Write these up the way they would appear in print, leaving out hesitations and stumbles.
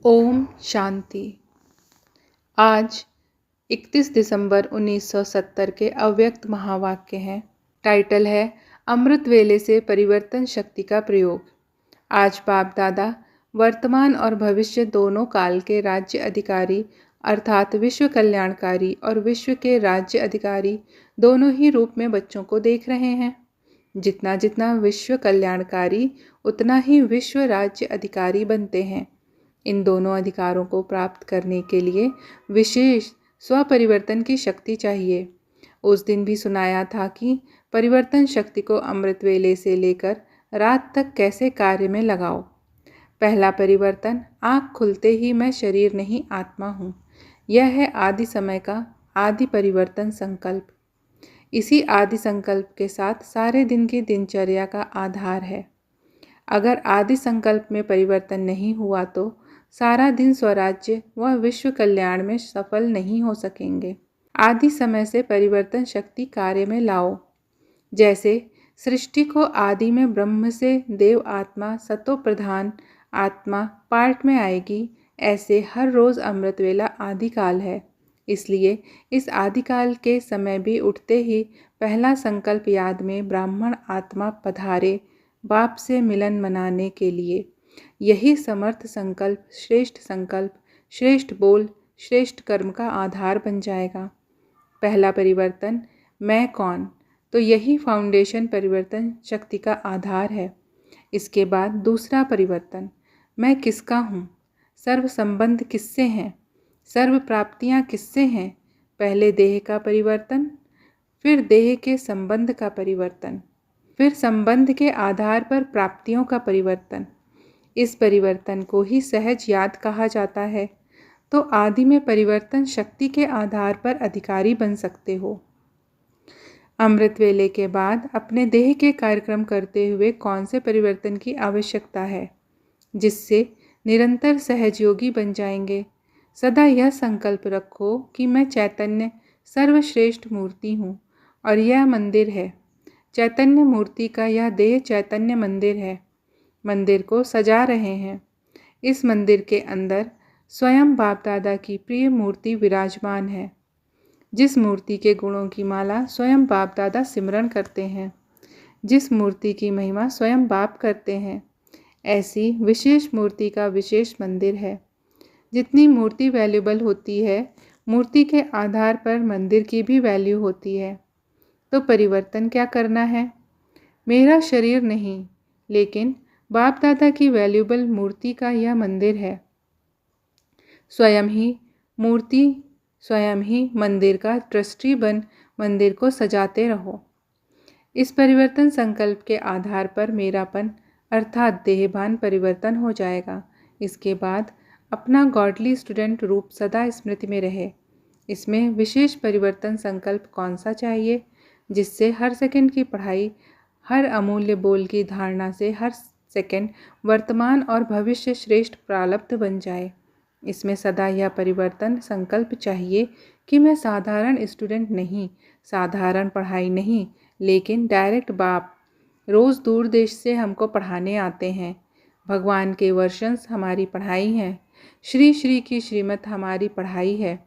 ओम शांति। आज 31 दिसंबर 1970 के अव्यक्त महावाक्य हैं। टाइटल है अमृत वेले से परिवर्तन शक्ति का प्रयोग। आज बाप दादा वर्तमान और भविष्य दोनों काल के राज्य अधिकारी अर्थात विश्व कल्याणकारी और विश्व के राज्य अधिकारी दोनों ही रूप में बच्चों को देख रहे हैं। जितना जितना विश्व कल्याणकारी उतना ही विश्व राज्य अधिकारी बनते हैं। इन दोनों अधिकारों को प्राप्त करने के लिए विशेष स्वपरिवर्तन की शक्ति चाहिए। उस दिन भी सुनाया था कि परिवर्तन शक्ति को अमृत वेले से लेकर रात तक कैसे कार्य में लगाओ। पहला परिवर्तन, आँख खुलते ही मैं शरीर नहीं आत्मा हूँ। यह है आदि समय का आदि परिवर्तन संकल्प। इसी आदि संकल्प के साथ सारे दिन की दिनचर्या का आधार है। अगर आदि संकल्प में परिवर्तन नहीं हुआ तो सारा दिन स्वराज्य व विश्व कल्याण में सफल नहीं हो सकेंगे। आदि समय से परिवर्तन शक्ति कार्य में लाओ। जैसे सृष्टि को आदि में ब्रह्म से देव आत्मा सतो प्रधान आत्मा पाठ में आएगी, ऐसे हर रोज़ अमृत वेला आदिकाल है। इसलिए इस आदिकाल के समय भी उठते ही पहला संकल्प याद में ब्राह्मण आत्मा पधारे बाप से मिलन मनाने के लिए। यही समर्थ संकल्प, श्रेष्ठ बोल, श्रेष्ठ कर्म का आधार बन जाएगा। पहला परिवर्तन, मैं कौन, तो यही फाउंडेशन परिवर्तन शक्ति का आधार है। इसके बाद दूसरा परिवर्तन, मैं किसका हूँ, सर्व संबंध किससे हैं, सर्व प्राप्तियाँ किससे हैं। पहले देह का परिवर्तन, फिर देह के संबंध का परिवर्तन, फिर संबंध के आधार पर प्राप्तियों का परिवर्तन। इस परिवर्तन को ही सहज याद कहा जाता है। तो आदि में परिवर्तन शक्ति के आधार पर अधिकारी बन सकते हो। अमृत वेले के बाद अपने देह के कार्यक्रम करते हुए कौन से परिवर्तन की आवश्यकता है, जिससे निरंतर सहजयोगी बन जाएंगे। सदा यह संकल्प रखो कि मैं चैतन्य सर्वश्रेष्ठ मूर्ति हूँ और यह मंदिर है। चैतन्य मूर्ति का यह देह चैतन्य मंदिर है। मंदिर को सजा रहे हैं। इस मंदिर के अंदर स्वयं बाप दादा की प्रिय मूर्ति विराजमान है। जिस मूर्ति के गुणों की माला स्वयं बाप दादा सिमरण करते हैं, जिस मूर्ति की महिमा स्वयं बाप करते हैं, ऐसी विशेष मूर्ति का विशेष मंदिर है। जितनी मूर्ति वैल्यूबल होती है, मूर्ति के आधार पर मंदिर की भी वैल्यू होती है। तो परिवर्तन क्या करना है, मेरा शरीर नहीं लेकिन बाप दादा की वैल्यूबल मूर्ति का यह मंदिर है। स्वयं ही मूर्ति, स्वयं ही मंदिर का ट्रस्टी बन मंदिर को सजाते रहो। इस परिवर्तन संकल्प के आधार पर मेरापन अर्थात देहभान परिवर्तन हो जाएगा। इसके बाद अपना गॉडली स्टूडेंट रूप सदा स्मृति में रहे। इसमें विशेष परिवर्तन संकल्प कौन सा चाहिए, जिससे हर सेकंड की पढ़ाई, हर अमूल्य बोल की धारणा से हर सेकंड वर्तमान और भविष्य श्रेष्ठ प्रारब्ध बन जाए। इसमें सदा यह परिवर्तन संकल्प चाहिए कि मैं साधारण स्टूडेंट नहीं, साधारण पढ़ाई नहीं, लेकिन डायरेक्ट बाप रोज़ दूर देश से हमको पढ़ाने आते हैं। भगवान के वर्शंस हमारी पढ़ाई हैं। श्री श्री की श्रीमत हमारी पढ़ाई है।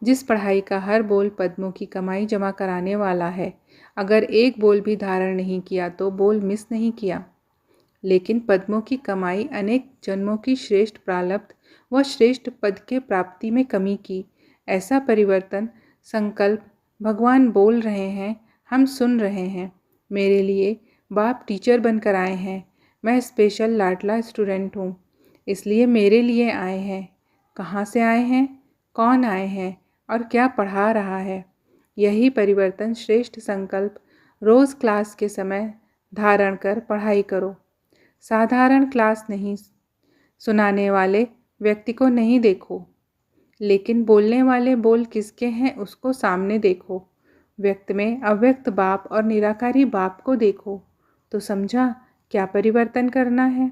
जिस पढ़ाई का हर बोल पद्मों की कमाई जमा कराने वाला है। अगर एक बोल भी धारण नहीं किया तो बोल मिस नहीं किया, लेकिन पद्मों की कमाई अनेक जन्मों की श्रेष्ठ प्रारब्ध व श्रेष्ठ पद के प्राप्ति में कमी की। ऐसा परिवर्तन संकल्प भगवान बोल रहे हैं, हम सुन रहे हैं। मेरे लिए बाप टीचर बनकर आए हैं। मैं स्पेशल लाडला स्टूडेंट हूँ, इसलिए मेरे लिए आए हैं। कहाँ से आए हैं, कौन आए हैं और क्या पढ़ा रहा है, यही परिवर्तन श्रेष्ठ संकल्प रोज़ क्लास के समय धारण कर पढ़ाई करो। साधारण क्लास नहीं, सुनाने वाले व्यक्ति को नहीं देखो, लेकिन बोलने वाले बोल किसके हैं उसको सामने देखो। व्यक्त में अव्यक्त बाप और निराकारी बाप को देखो, तो समझा क्या परिवर्तन करना है।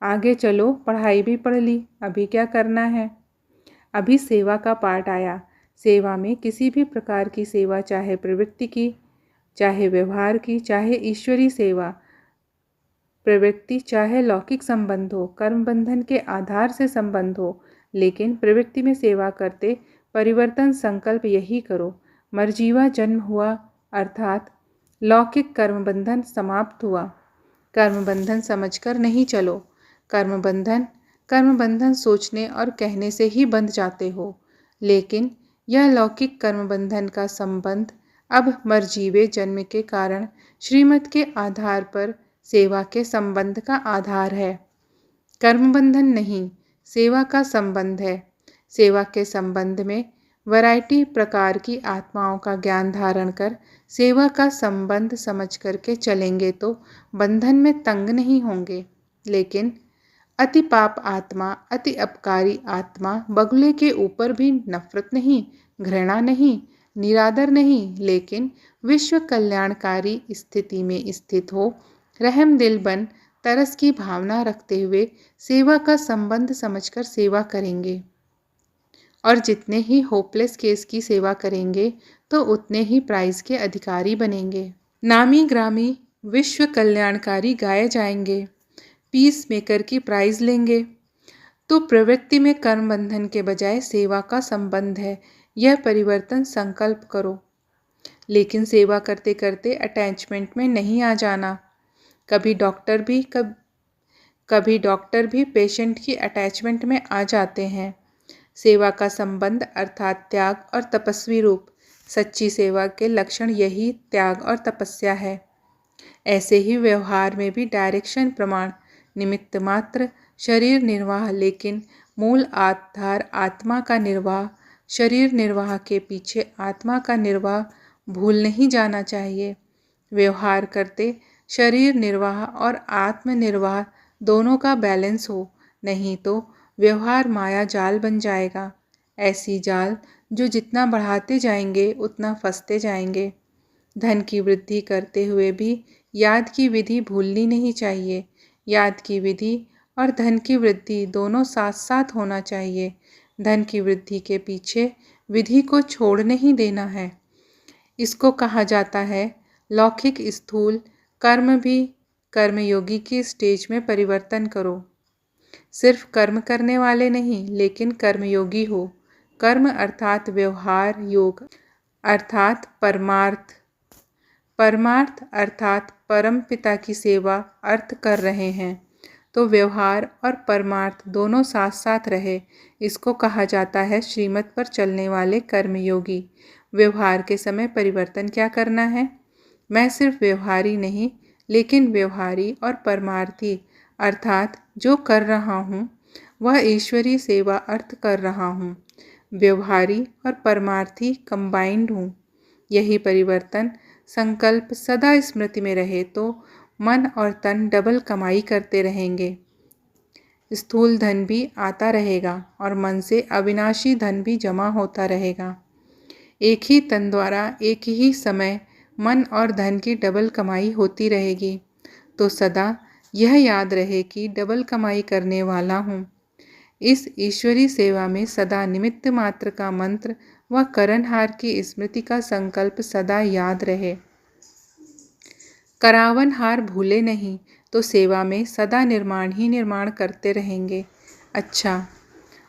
आगे चलो, पढ़ाई भी पढ़ ली, अभी क्या करना है। अभी सेवा का पार्ट आया। सेवा में किसी भी प्रकार की सेवा, चाहे प्रवृत्ति की, चाहे व्यवहार की, चाहे ईश्वरी सेवा, प्रवृत्ति चाहे लौकिक संबंध हो, कर्म बंधन के आधार से संबंध हो, लेकिन प्रवृत्ति में सेवा करते परिवर्तन संकल्प यही करो। मरजीवा जन्म हुआ अर्थात लौकिक कर्म बंधन समाप्त हुआ। कर्म बंधन समझकर नहीं चलो। कर्म बंधन सोचने और कहने से ही बंध जाते हो। लेकिन यह लौकिक कर्म बंधन का संबंध अब मरजीवे जन्म के कारण श्रीमत के आधार पर सेवा के संबंध का आधार है। कर्म बंधन नहीं, सेवा का संबंध है। सेवा के संबंध में वैरायटी प्रकार की आत्माओं का ज्ञान धारण कर सेवा का संबंध समझ करके चलेंगे तो बंधन में तंग नहीं होंगे। लेकिन अति पाप आत्मा, अति अपकारी आत्मा बगुले के ऊपर भी नफरत नहीं, घृणा नहीं, निरादर नहीं, लेकिन विश्व कल्याणकारी स्थिति में स्थित हो रहम दिल बन तरस की भावना रखते हुए सेवा का संबंध समझकर सेवा करेंगे। और जितने ही होपलेस केस की सेवा करेंगे तो उतने ही प्राइज के अधिकारी बनेंगे। नामी ग्रामी विश्व कल्याणकारी गाए जाएंगे, पीस मेकर की प्राइज लेंगे। तो प्रवृत्ति में कर्म बंधन के बजाय सेवा का संबंध है, यह परिवर्तन संकल्प करो। लेकिन सेवा करते करते अटैचमेंट में नहीं आ जाना। कभी डॉक्टर भी पेशेंट की अटैचमेंट में आ जाते हैं। सेवा का संबंध अर्थात त्याग और तपस्वी रूप। सच्ची सेवा के लक्षण यही त्याग और तपस्या है। ऐसे ही व्यवहार में भी डायरेक्शन प्रमाण, निमित्त मात्र, शरीर निर्वाह, लेकिन मूल आधार आत्मा का निर्वाह। शरीर निर्वाह के पीछे आत्मा का निर्वाह भूल नहीं जाना चाहिए। व्यवहार करते शरीर निर्वाह और आत्म निर्वाह दोनों का बैलेंस हो, नहीं तो व्यवहार माया जाल बन जाएगा। ऐसी जाल जो जितना बढ़ाते जाएंगे उतना फंसते जाएंगे। धन की वृद्धि करते हुए भी याद की विधि भूलनी नहीं चाहिए। याद की विधि और धन की वृद्धि दोनों साथ साथ होना चाहिए। धन की वृद्धि के पीछे विधि को छोड़ नहीं देना है। इसको कहा जाता है लौकिक स्थूल कर्म भी कर्मयोगी की स्टेज में परिवर्तन करो। सिर्फ कर्म करने वाले नहीं, लेकिन कर्मयोगी हो। कर्म अर्थात व्यवहार, योग अर्थात परमार्थ, परमार्थ अर्थात परम पिता की सेवा अर्थ कर रहे हैं तो व्यवहार और परमार्थ दोनों साथ साथ रहे। इसको कहा जाता है श्रीमत पर चलने वाले कर्मयोगी। व्यवहार के समय परिवर्तन क्या करना है? मैं सिर्फ व्यवहारी नहीं, लेकिन व्यवहारी और परमार्थी अर्थात जो कर रहा हूँ वह ईश्वरीय सेवा अर्थ कर रहा हूँ। व्यवहारी और परमार्थी कंबाइंड हूँ। यही परिवर्तन संकल्प सदा स्मृति में रहे तो मन और तन डबल कमाई करते रहेंगे। स्थूल धन भी आता रहेगा और मन से अविनाशी धन भी जमा होता रहेगा। एक ही तन द्वारा एक ही समय मन और धन की डबल कमाई होती रहेगी। तो सदा यह याद रहे कि डबल कमाई करने वाला हूँ। इस ईश्वरी सेवा में सदा निमित्त मात्र का मंत्र व करणहार की स्मृति का संकल्प सदा याद रहे। करावनहार भूले नहीं तो सेवा में सदा निर्माण ही निर्माण करते रहेंगे। अच्छा,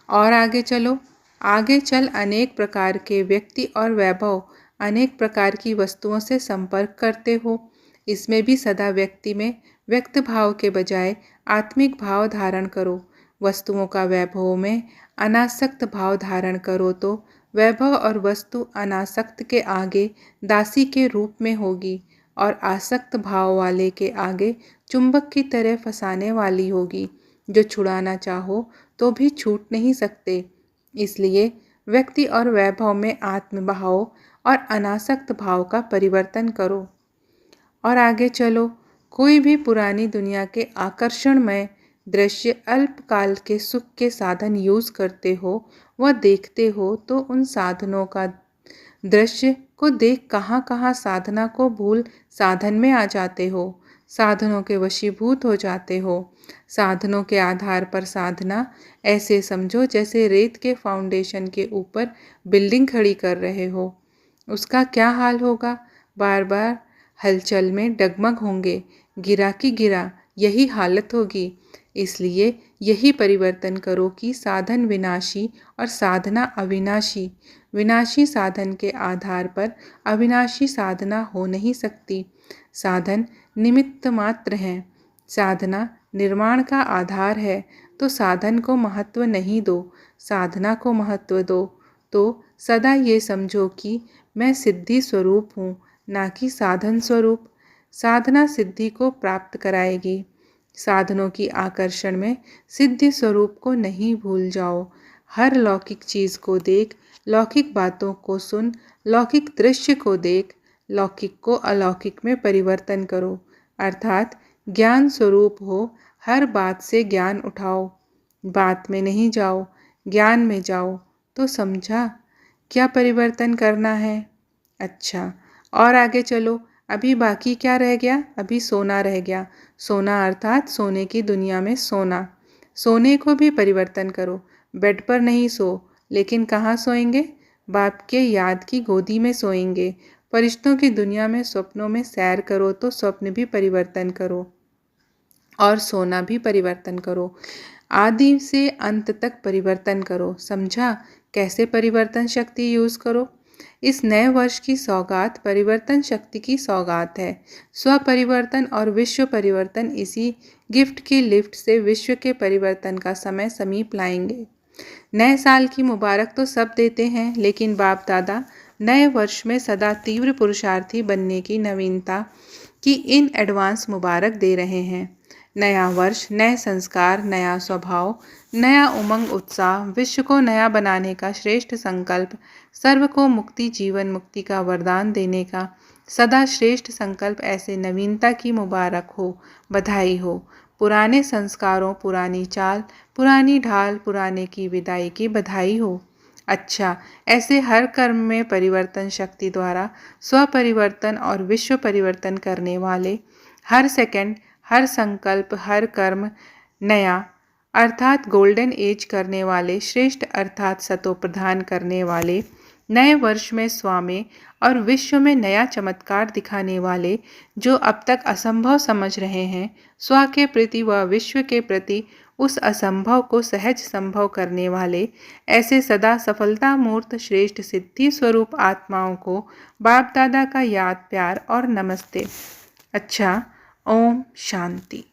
और आगे चलो। आगे चल अनेक प्रकार के व्यक्ति और वैभव, अनेक प्रकार की वस्तुओं से संपर्क करते हो। इसमें भी सदा व्यक्ति में व्यक्त भाव के बजाय आत्मिक भाव धारण करो। वस्तुओं का वैभव में अनासक्त भाव धारण करो तो वैभव और वस्तु अनासक्त के आगे दासी के रूप में होगी और आसक्त भाव वाले के आगे चुंबक की तरह फंसाने वाली होगी, जो छुड़ाना चाहो तो भी छूट नहीं सकते। इसलिए व्यक्ति और वैभव में आत्मभाव और अनासक्त भाव का परिवर्तन करो। और आगे चलो। कोई भी पुरानी दुनिया के आकर्षणमय दृश्य अल्पकाल के सुख के साधन यूज करते हो व देखते हो तो उन साधनों का दृश्य को देख कहाँ कहाँ साधना को भूल साधन में आ जाते हो। साधनों के वशीभूत हो जाते हो। साधनों के आधार पर साधना ऐसे समझो जैसे रेत के फाउंडेशन के ऊपर बिल्डिंग खड़ी कर रहे हो। उसका क्या हाल होगा? बार बार हलचल में डगमग होंगे। गिरा कि गिरा, यही हालत होगी। इसलिए यही परिवर्तन करो कि साधन विनाशी और साधना अविनाशी। विनाशी साधन के आधार पर अविनाशी साधना हो नहीं सकती। साधन निमित्त मात्र हैं, साधना निर्माण का आधार है। तो साधन को महत्व नहीं दो, साधना को महत्व दो। तो सदा ये समझो कि मैं सिद्धि स्वरूप हूँ, ना कि साधन स्वरूप। साधना सिद्धि को प्राप्त कराएगी। साधनों की आकर्षण में सिद्धि स्वरूप को नहीं भूल जाओ। हर लौकिक चीज़ को देख, लौकिक बातों को सुन, लौकिक दृश्य को देख, लौकिक को अलौकिक में परिवर्तन करो। अर्थात ज्ञान स्वरूप हो। हर बात से ज्ञान उठाओ, बात में नहीं जाओ, ज्ञान में जाओ। तो समझा क्या परिवर्तन करना है? अच्छा, और आगे चलो। अभी बाकी क्या रह गया? अभी सोना रह गया। सोना अर्थात सोने की दुनिया में सोना। सोने को भी परिवर्तन करो। बेड पर नहीं सो, लेकिन कहाँ सोएंगे? बाप के याद की गोदी में सोएंगे। फरिश्तों की दुनिया में स्वप्नों में सैर करो। तो स्वप्न भी परिवर्तन करो और सोना भी परिवर्तन करो। आदि से अंत तक परिवर्तन करो। समझा कैसे परिवर्तन शक्ति यूज़ करो? इस नए वर्ष की सौगात परिवर्तन शक्ति की सौगात है। स्व परिवर्तन और विश्व परिवर्तन इसी गिफ्ट की लिफ्ट से विश्व के परिवर्तन का समय समीप लाएंगे। नए साल की मुबारक तो सब देते हैं, लेकिन बाप दादा नए वर्ष में सदा तीव्र पुरुषार्थी बनने की नवीनता की इन एडवांस मुबारक दे रहे हैं। नया वर्ष, नए संस्कार, नया स्वभाव, नया उमंग उत्साह, विश्व को नया बनाने का श्रेष्ठ संकल्प, सर्व को मुक्ति जीवन मुक्ति का वरदान देने का सदा श्रेष्ठ संकल्प, ऐसे नवीनता की मुबारक हो, बधाई हो। पुराने संस्कारों, पुरानी चाल, पुरानी ढाल, पुराने की विदाई की बधाई हो। अच्छा, ऐसे हर कर्म में परिवर्तन शक्ति द्वारा स्व परिवर्तन और विश्व परिवर्तन करने वाले, हर सेकंड, हर संकल्प, हर कर्म नया अर्थात गोल्डन एज करने वाले, श्रेष्ठ अर्थात सतो प्रधान करने वाले, नए वर्ष में स्वामी और विश्व में नया चमत्कार दिखाने वाले, जो अब तक असंभव समझ रहे हैं, स्व के प्रति व विश्व के प्रति उस असंभव को सहज संभव करने वाले, ऐसे सदा सफलता मूर्त श्रेष्ठ सिद्धि स्वरूप आत्माओं को बाप दादा का याद, प्यार और नमस्ते। अच्छा, ओम शांति।